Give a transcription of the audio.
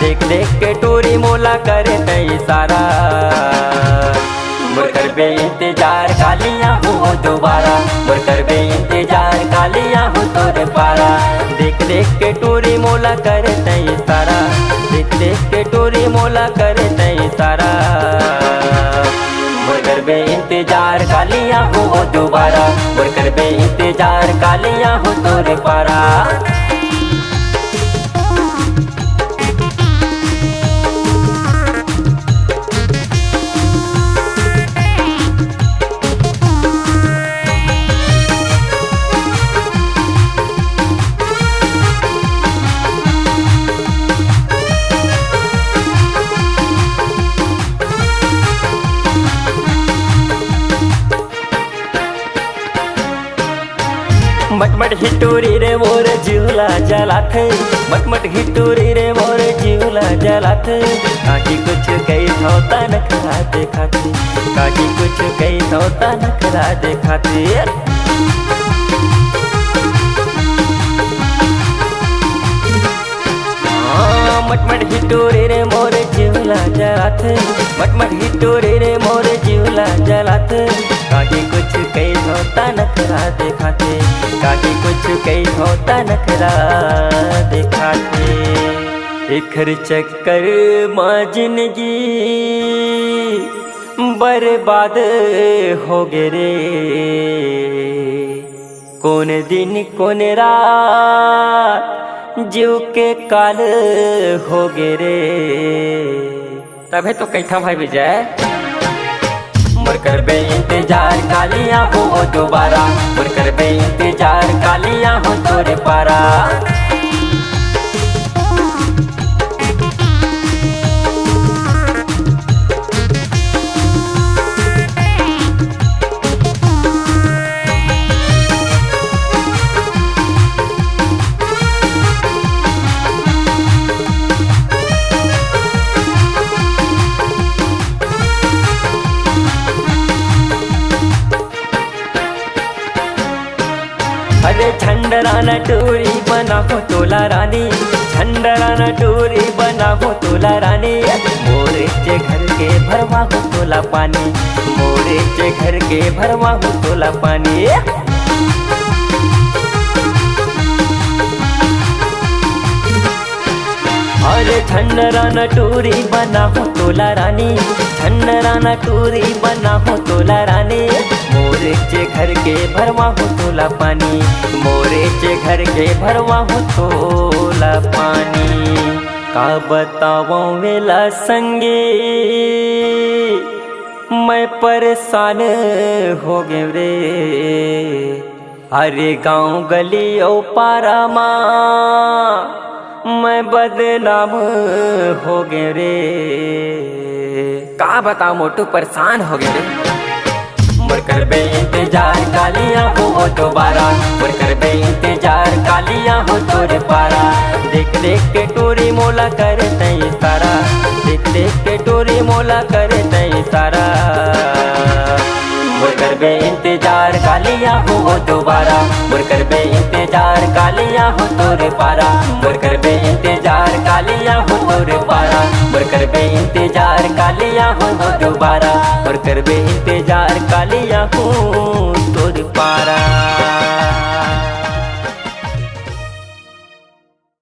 देख देख के टोरी मोला करे तई सारा। मोर करबे इंतजार कालिया हो दोबारा, मोर करबे इंतजार कालिया हो तोरे पारा। देख देख के टोरी मोला करे तई सारा, देख देख के टोरी मोला करे तई सारा। मोर करबे इंतजार कालिया हो दोबारा, मोर करबे इंतजार कालिया हो तोरे पारा। मटमट हिटोरी रे मोर जिहुला जलात, मटमट हिटोरी रे मोर जिहुला जलात। काकी कुछ कही होता नखरा देखाते, काकी कुछ कही होता नखरा देखाते। मटमट हिटोरी रे मोर जिहुला जलात, मटमट हिटोरी रे मोर जिहुला जलात। काकी कुछ कही होता नखरा देखाते, काकी कुछ कही होता नखरा देखाते। एखर चक्कर माँ जिंदगी बर्बाद हो गे रे। कौन दिन कौन रात जीव के काल हो गे रे। तबे तो कैथा भाई विजय। मोर करबे इंतजार कालिया हो दोबारा, मोर करबे इंतजार कालिया हो तोरे पारा। अरे झंडराना टोरी बना हो तोला रानी, झंडराना टोरी बना हो तोला रानी। मोरे चे घर के भरवा हो तोला पानी, मोरे चे घर के भरवा हो तोला पानी। अरे झंडराना टोरी बना हो तोला रानी, झंडराना टोरी बना हो तोला रानी। मोरे चे घर के भरवा हो तोला पानी, मोरे चे घर के भरवा हो तोला पानी। का बताओ वेला संगे मैं परेशान हो गए रे। अरे गाँव गली ओ पारा माँ मैं बदनाम हो गए रे। का बताओ मोटू परेशान हो गए रे। मोर करबे इंतजार कालिया हो दोबारा, मोर करबे इंतजार कालिया हो तोरे पारा। देख देख के टोरी मोला करे तई सारा, देख देख के टोरी मोला करे तई सारा। मोर करबे इंतजार कालिया हो दोबारा, मोर करबे इंतजार कालिया हो तोरे पारा। मोर करबे इंतजार कालिया हो तोरे पारा, मोर करबे इंतजार कालिया हो दोबारा, मोर करबे इंतजार कालिया हो तोरे पारा।